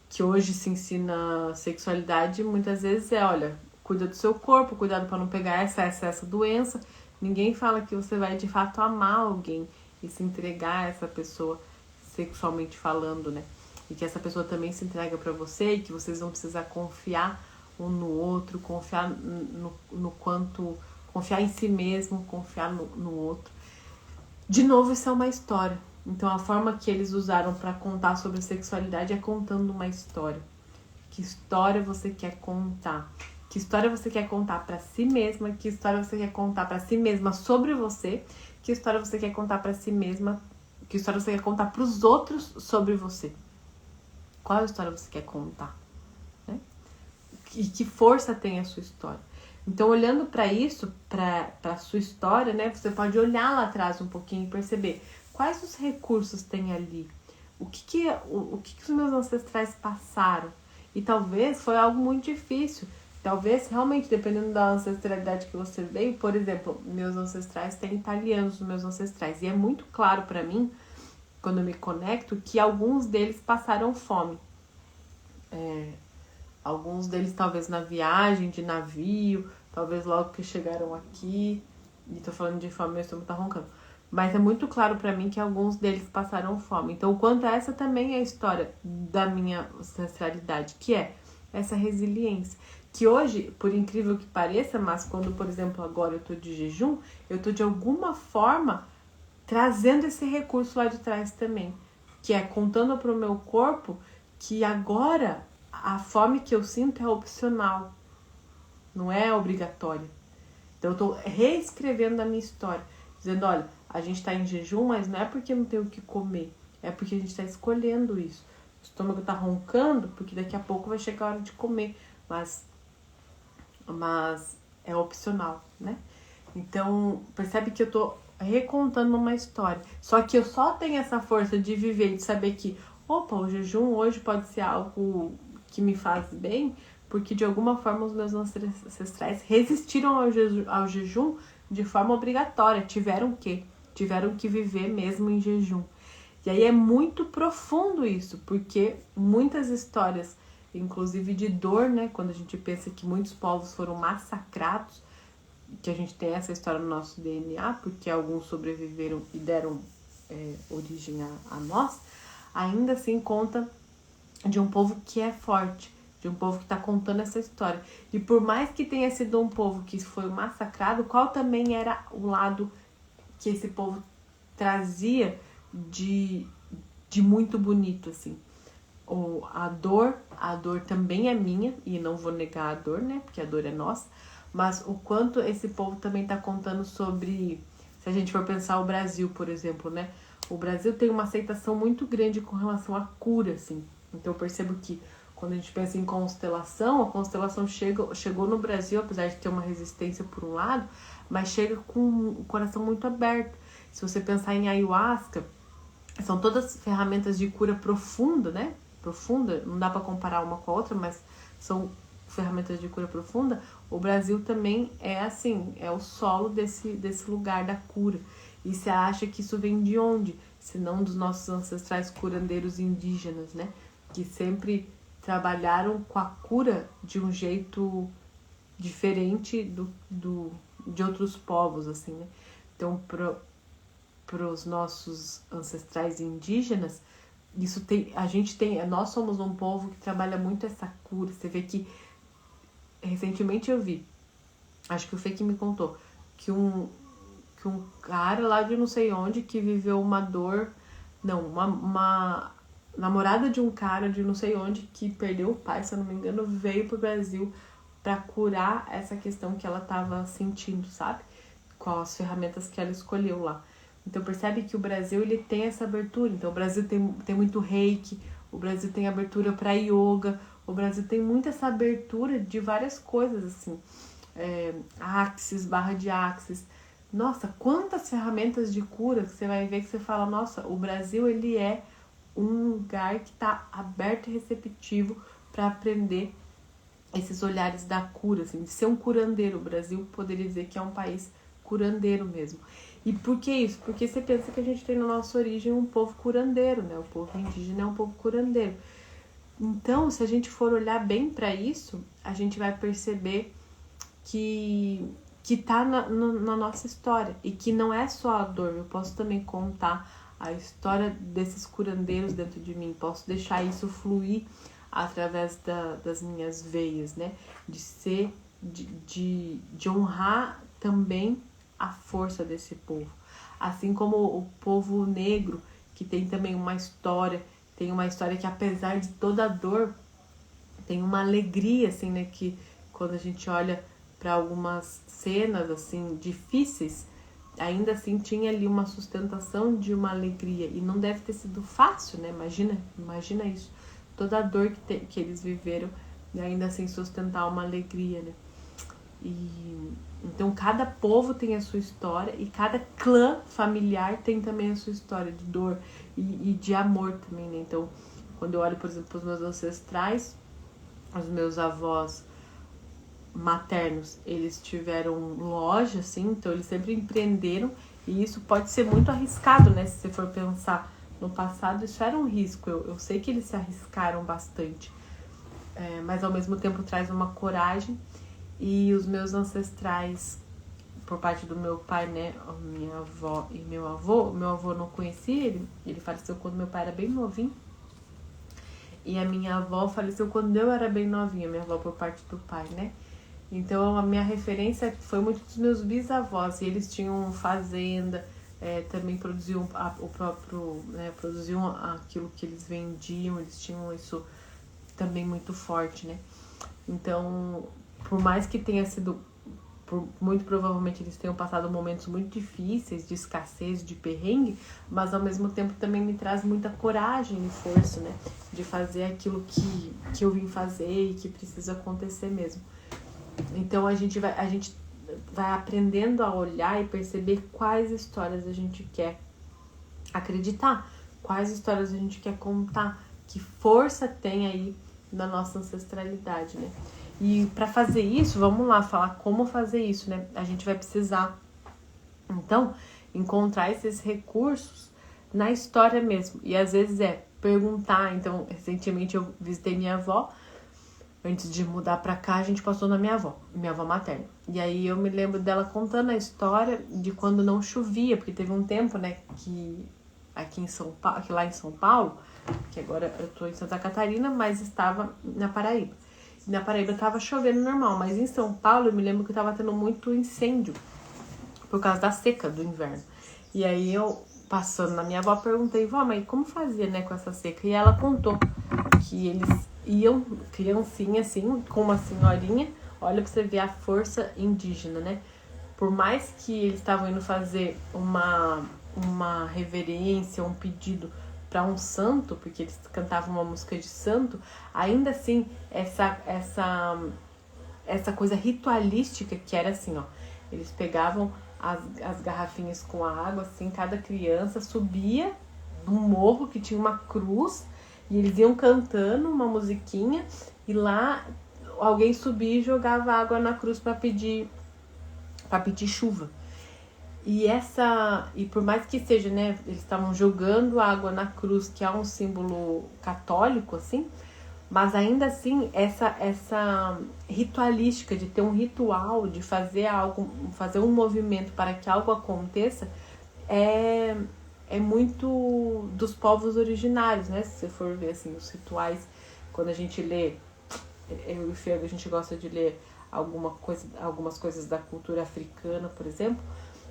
que hoje se ensina sexualidade, muitas vezes olha, cuida do seu corpo, cuidado para não pegar essa doença. Ninguém fala que você vai de fato amar alguém e se entregar a essa pessoa sexualmente falando, né? E que essa pessoa também se entrega para você e que vocês vão precisar confiar um no outro, confiar no quanto, confiar em si mesmo, confiar no outro. De novo, isso é uma história. Então, a forma que eles usaram para contar sobre sexualidade é contando uma história. Que história você quer contar? Que história você quer contar para si mesma? Que história você quer contar para si mesma sobre você? Que história você quer contar para si mesma? Que história você quer contar para os outros sobre você? Qual história você quer contar? Né? E que força tem a sua história? Então, olhando para isso, para a sua história, né, você pode olhar lá atrás um pouquinho e perceber quais os recursos tem ali, o que os meus ancestrais passaram. E talvez foi algo muito difícil. Talvez, realmente, dependendo da ancestralidade que você veio, por exemplo, meus ancestrais têm italianos, os meus ancestrais. E é muito claro para mim, quando eu me conecto, que alguns deles passaram fome. Alguns deles talvez na viagem, de navio, talvez logo que chegaram aqui. E tô falando de fome, meu estômago tá roncando. Mas é muito claro pra mim que alguns deles passaram fome. Então, quanto a essa também é a história da minha ancestralidade, que é essa resiliência. Que hoje, por incrível que pareça, mas quando, por exemplo, agora eu tô de jejum, eu tô de alguma forma trazendo esse recurso lá de trás também. Que é contando pro meu corpo que agora a fome que eu sinto é opcional, não é obrigatória. Então eu tô reescrevendo a minha história, dizendo, olha, a gente tá em jejum, mas não é porque não tem o que comer, é porque a gente tá escolhendo isso. O estômago tá roncando, porque daqui a pouco vai chegar a hora de comer, mas é opcional, né? Então, percebe que eu tô recontando uma história. Só que eu só tenho essa força de viver, de saber que, opa, o jejum hoje pode ser algo que me faz bem, porque de alguma forma os meus ancestrais resistiram ao jejum de forma obrigatória. Tiveram que viver mesmo em jejum. E aí é muito profundo isso, porque muitas histórias, inclusive de dor, né? Quando a gente pensa que muitos povos foram massacrados, que a gente tem essa história no nosso DNA, porque alguns sobreviveram e deram origem a nós, ainda assim conta de um povo que é forte, de um povo que está contando essa história. E por mais que tenha sido um povo que foi massacrado, qual também era o lado que esse povo trazia de muito bonito, assim. A dor também é minha, e não vou negar a dor, né, porque a dor é nossa, mas o quanto esse povo também está contando sobre, se a gente for pensar o Brasil, por exemplo, né, o Brasil tem uma aceitação muito grande com relação à cura, assim. Então eu percebo que quando a gente pensa em constelação, a constelação chegou no Brasil, apesar de ter uma resistência por um lado, mas chega com o coração muito aberto. Se você pensar em ayahuasca, são todas ferramentas de cura profunda, né? Profunda, não dá para comparar uma com a outra, mas são ferramentas de cura profunda. O Brasil também é assim, é o solo desse lugar da cura. E você acha que isso vem de onde? Se não dos nossos ancestrais curandeiros indígenas, né? Que sempre trabalharam com a cura de um jeito diferente de outros povos, assim, né? Então, para os nossos ancestrais indígenas, nós somos um povo que trabalha muito essa cura. Você vê que recentemente eu vi, acho que o Fê que me contou, que um cara lá de não sei onde que viveu uma dor, não, uma namorada de um cara de não sei onde que perdeu o pai, se eu não me engano, veio pro Brasil para curar essa questão que ela tava sentindo, sabe? Com as ferramentas que ela escolheu lá. Então percebe que o Brasil ele tem essa abertura. Então o Brasil tem muito reiki, o Brasil tem abertura para yoga, o Brasil tem muito essa abertura de várias coisas, assim. Axis, barra de axis. Nossa, quantas ferramentas de cura que você vai ver que você fala, nossa, o Brasil ele é um lugar que está aberto e receptivo para aprender esses olhares da cura, assim, de ser um curandeiro. O Brasil poderia dizer que é um país curandeiro mesmo. E por que isso? Porque você pensa que a gente tem na nossa origem um povo curandeiro, né? O povo indígena é um povo curandeiro. Então, se a gente for olhar bem para isso, a gente vai perceber que tá na nossa história e que não é só a dor. Eu posso também contar a história desses curandeiros dentro de mim, posso deixar isso fluir através das minhas veias, né? De honrar também a força desse povo. Assim como o povo negro, que tem também uma história, tem uma história que apesar de toda a dor, tem uma alegria, assim, né? Que quando a gente olha para algumas cenas, assim, difíceis, ainda assim tinha ali uma sustentação de uma alegria. E não deve ter sido fácil, né? Imagina isso. Toda a dor que eles viveram e ainda assim sustentar uma alegria, né? E então cada povo tem a sua história e cada clã familiar tem também a sua história de dor e de amor também, né? Então, quando eu olho, por exemplo, os meus ancestrais, os meus avós maternos, eles tiveram loja, assim, então eles sempre empreenderam, e isso pode ser muito arriscado, né? Se você for pensar no passado, isso era um risco. Eu sei que eles se arriscaram bastante, mas ao mesmo tempo traz uma coragem. E os meus ancestrais, por parte do meu pai, né, minha avó e meu avô não conheci ele faleceu quando meu pai era bem novinho, e a minha avó faleceu quando eu era bem novinha, minha avó por parte do pai, né. Então a minha referência foi muito dos meus bisavós, e eles tinham fazenda, também produziam o próprio, né, produziam aquilo que eles vendiam, eles tinham isso também muito forte, né. Então, por mais que tenha sido, muito provavelmente eles tenham passado momentos muito difíceis, de escassez, de perrengue, mas ao mesmo tempo também me traz muita coragem e força, né, de fazer aquilo que eu vim fazer e que precisa acontecer mesmo. Então a gente vai aprendendo a olhar e perceber quais histórias a gente quer acreditar, quais histórias a gente quer contar, que força tem aí da nossa ancestralidade, né? E para fazer isso, vamos lá falar como fazer isso, né? A gente vai precisar, então, encontrar esses recursos na história mesmo. E às vezes perguntar. Então, recentemente eu visitei minha avó. Antes de mudar pra cá, a gente passou na minha avó materna. E aí eu me lembro dela contando a história de quando não chovia, porque teve um tempo, né, que aqui em São Paulo, aqui lá em São Paulo, que agora eu tô em Santa Catarina, mas estava na Paraíba. E na Paraíba tava chovendo normal, mas em São Paulo eu me lembro que tava tendo muito incêndio por causa da seca do inverno. E aí eu, passando na minha avó, perguntei, vó, mas como fazia, né, com essa seca? E ela contou que eles iam, criancinha assim, com uma senhorinha, olha pra você ver a força indígena, né? Por mais que eles estavam indo fazer uma reverência, um pedido para um santo, porque eles cantavam uma música de santo, ainda assim, essa coisa ritualística que era assim, ó, eles pegavam as garrafinhas com a água, assim, cada criança subia num morro que tinha uma cruz, e eles iam cantando uma musiquinha, e lá alguém subia e jogava água na cruz para pedir chuva. E por mais que seja, né, eles estavam jogando água na cruz, que é um símbolo católico, assim, mas ainda assim, essa ritualística de ter um ritual, de fazer algo, fazer um movimento para que algo aconteça, é muito dos povos originários, né? Se você for ver, assim, os rituais, quando a gente lê, eu e o Fego, a gente gosta de ler algumas coisas da cultura africana, por exemplo,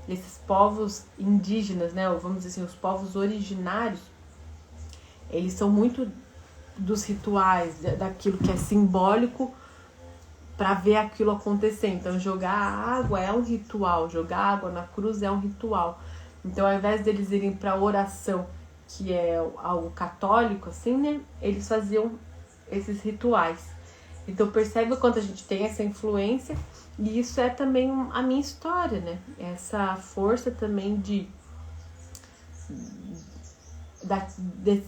esses povos indígenas, né? Ou vamos dizer assim, os povos originários, eles são muito dos rituais, daquilo que é simbólico para ver aquilo acontecer. Então, jogar água é um ritual, jogar água na cruz é um ritual. Então, ao invés deles irem para oração, que é algo católico, assim, né? Eles faziam esses rituais. Então, percebe o quanto a gente tem essa influência, e isso é também a minha história, né? Essa força também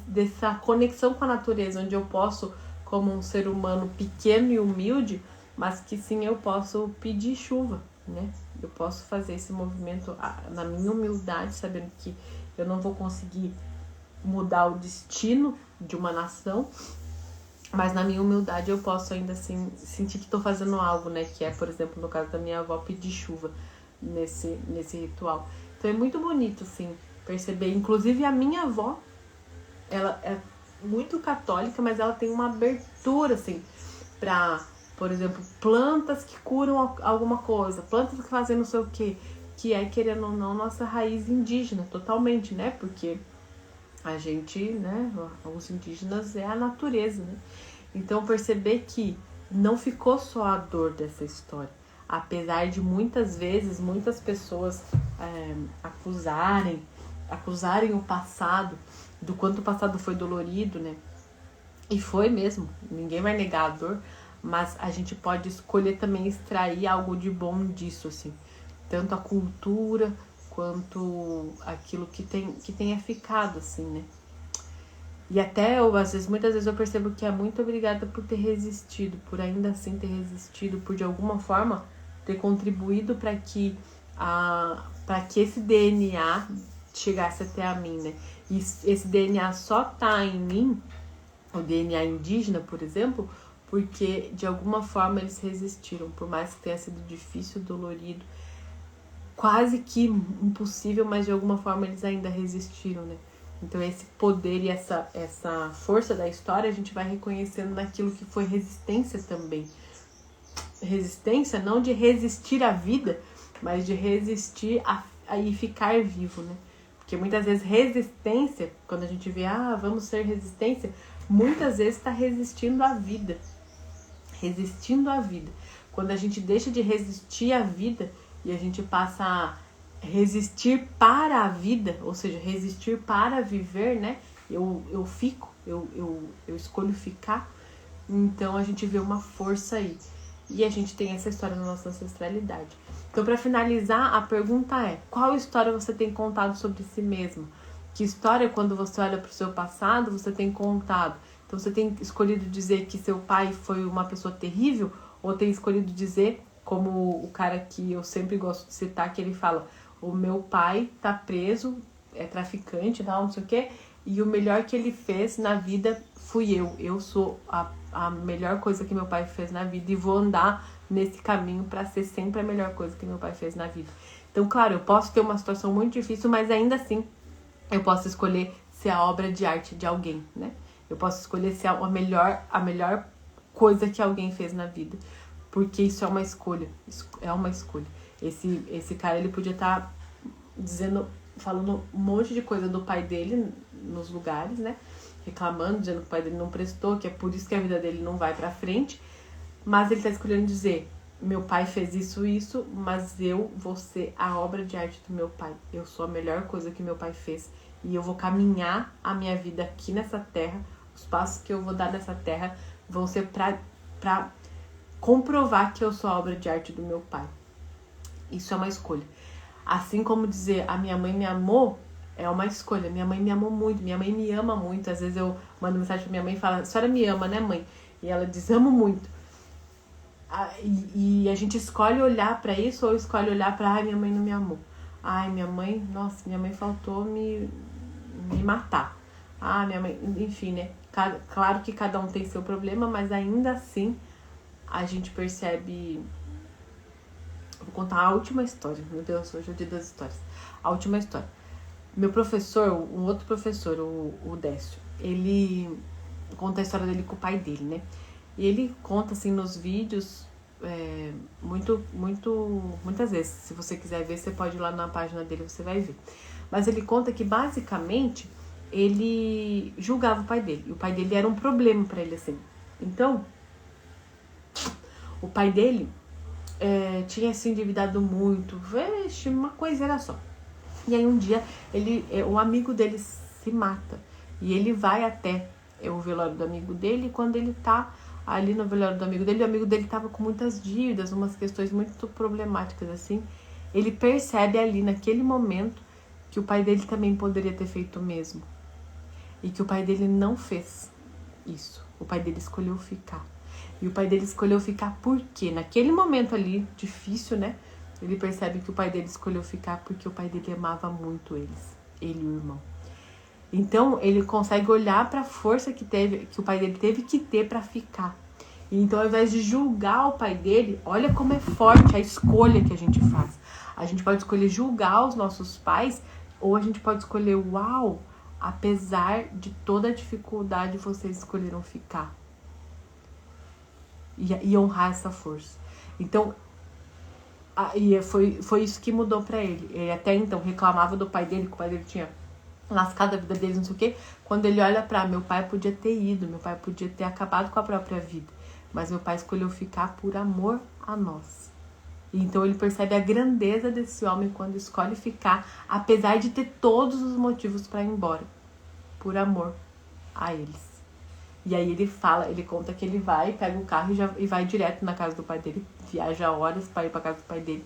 dessa conexão com a natureza, onde eu posso, como um ser humano pequeno e humilde, mas que sim, eu posso pedir chuva, né? Eu posso fazer esse movimento na minha humildade, sabendo que eu não vou conseguir mudar o destino de uma nação, mas na minha humildade eu posso ainda assim sentir que estou fazendo algo, né? Que é, por exemplo, no caso da minha avó, pedir chuva nesse ritual. Então é muito bonito, assim, perceber. Inclusive a minha avó, ela é muito católica, mas ela tem uma abertura, assim, pra, por exemplo, plantas que curam alguma coisa, plantas que fazem não sei o quê, que é, querendo ou não, nossa raiz indígena, totalmente, né? Porque a gente, né, os indígenas é a natureza, né? Então perceber que não ficou só a dor dessa história, apesar de muitas vezes, muitas pessoas acusarem o passado, do quanto o passado foi dolorido, né? E foi mesmo, ninguém vai negar a dor, mas a gente pode escolher também extrair algo de bom disso, assim. Tanto a cultura quanto aquilo que tenha ficado, assim, né? E até eu, muitas vezes eu percebo que é muito obrigada por ter resistido, por ainda assim ter resistido, por de alguma forma ter contribuído para que esse DNA chegasse até a mim, né? E esse DNA só tá em mim, o DNA indígena, por exemplo, porque de alguma forma eles resistiram, por mais que tenha sido difícil, dolorido, quase que impossível, mas de alguma forma eles ainda resistiram, né? Então esse poder e essa força da história a gente vai reconhecendo naquilo que foi resistência também. Resistência não de resistir à vida, mas de resistir a ficar vivo, né? Porque muitas vezes resistência, quando a gente vê, vamos ser resistência, muitas vezes está resistindo à vida. Resistindo à vida. Quando a gente deixa de resistir à vida e a gente passa a resistir para a vida, ou seja, resistir para viver, né? Eu fico, eu escolho ficar. Então a gente vê uma força aí. E a gente tem essa história na nossa ancestralidade. Então, para finalizar, a pergunta é: qual história você tem contado sobre si mesmo? Que história, quando você olha para o seu passado, você tem contado? Então, você tem escolhido dizer que seu pai foi uma pessoa terrível? Ou tem escolhido dizer, como o cara que eu sempre gosto de citar, que ele fala: o meu pai tá preso, é traficante, não sei o quê, e o melhor que ele fez na vida fui eu. Eu sou a melhor coisa que meu pai fez na vida e vou andar nesse caminho para ser sempre a melhor coisa que meu pai fez na vida. Então, claro, eu posso ter uma situação muito difícil, mas ainda assim eu posso escolher ser a obra de arte de alguém, né? Eu posso escolher ser a melhor coisa que alguém fez na vida, porque isso é uma escolha. Isso é uma escolha. Esse cara, ele podia estar falando um monte de coisa do pai dele nos lugares, né? Reclamando, dizendo que o pai dele não prestou, que é por isso que a vida dele não vai pra frente. Mas ele tá escolhendo dizer: meu pai fez isso, mas eu vou ser a obra de arte do meu pai. Eu sou a melhor coisa que meu pai fez. E eu vou caminhar a minha vida aqui nessa terra. Os passos que eu vou dar nessa terra vão ser pra comprovar que eu sou a obra de arte do meu pai. Isso é uma escolha. Assim como dizer: a minha mãe me amou, é uma escolha. Minha mãe me amou muito, minha mãe me ama muito. Às vezes eu mando mensagem pra minha mãe e falo: a senhora me ama, né, mãe? E ela diz: amo muito. E a gente escolhe olhar pra isso ou escolhe olhar pra: ai, minha mãe não me amou. Ai, minha mãe, nossa, minha mãe faltou me matar. Minha mãe, enfim, né? Claro que cada um tem seu problema, mas ainda assim a gente percebe. Vou contar a última história. Meu Deus, hoje é o dia das histórias. A última história. Meu professor, um outro professor, o Décio, ele conta a história dele com o pai dele, né? E ele conta, assim, nos vídeos, muitas vezes. Se você quiser ver, você pode ir lá na página dele, você vai ver. Mas ele conta que, basicamente, ele julgava o pai dele. E o pai dele era um problema pra ele, assim. Então, o pai dele tinha se endividado muito. Vixe, uma coisa era só. E aí um dia um amigo dele se mata. E ele vai até o velório do amigo dele. E quando ele tá ali no velório do amigo dele, o amigo dele tava com muitas dívidas, umas questões muito problemáticas assim. Ele percebe ali naquele momento que o pai dele também poderia ter feito o mesmo. E que o pai dele não fez isso. O pai dele escolheu ficar. E o pai dele escolheu ficar por quê? Naquele momento ali, difícil, né? Ele percebe que o pai dele escolheu ficar porque o pai dele amava muito ele e o irmão. Então, ele consegue olhar para a força que o pai dele teve que ter para ficar. E então, ao invés de julgar o pai dele, olha como é forte a escolha que a gente faz. A gente pode escolher julgar os nossos pais, ou a gente pode escolher: uau, apesar de toda a dificuldade, vocês escolheram ficar. E honrar essa força. Então, foi isso que mudou pra ele. Ele até então reclamava do pai dele, que o pai dele tinha lascado a vida dele, não sei o quê. Quando ele olha meu pai podia ter ido, meu pai podia ter acabado com a própria vida, mas meu pai escolheu ficar por amor a nós. E então ele percebe a grandeza desse homem quando escolhe ficar, apesar de ter todos os motivos para ir embora, por amor a eles. E aí ele conta que ele vai, pega o carro e vai direto na casa do pai dele, viaja horas para ir pra casa do pai dele.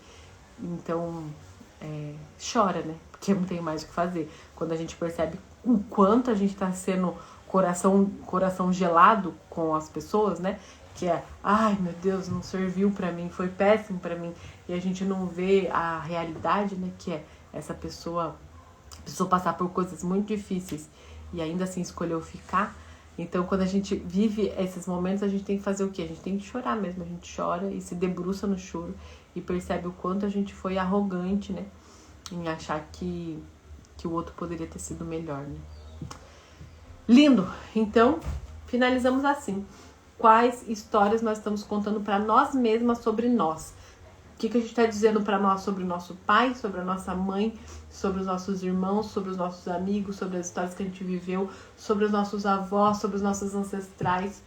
Então, chora, né? Porque não tem mais o que fazer. Quando a gente percebe o quanto a gente tá sendo coração gelado com as pessoas, né? Que ai meu Deus, não serviu pra mim, foi péssimo pra mim. E a gente não vê a realidade, né? Que é essa pessoa passar por coisas muito difíceis e ainda assim escolheu ficar. Então, quando a gente vive esses momentos, a gente tem que fazer o quê? A gente tem que chorar mesmo. A gente chora e se debruça no choro e percebe o quanto a gente foi arrogante, né? Em achar que o outro poderia ter sido melhor, né? Lindo! Então, finalizamos assim. Quais histórias nós estamos contando para nós mesmas sobre nós? O que a gente está dizendo para nós sobre o nosso pai, sobre a nossa mãe, sobre os nossos irmãos, sobre os nossos amigos, sobre as histórias que a gente viveu, sobre os nossos avós, sobre os nossos ancestrais?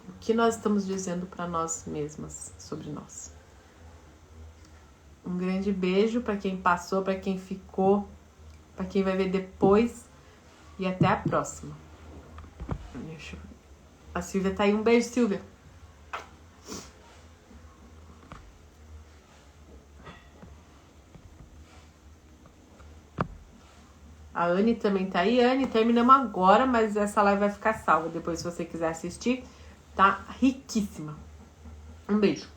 O que nós estamos dizendo para nós mesmas sobre nós? Um grande beijo para quem passou, para quem ficou, para quem vai ver depois e até a próxima. A Silvia tá aí. Um beijo, Silvia. A Anne também tá aí. Anne, terminamos agora, mas essa live vai ficar salva depois se você quiser assistir. Tá riquíssima. Um beijo.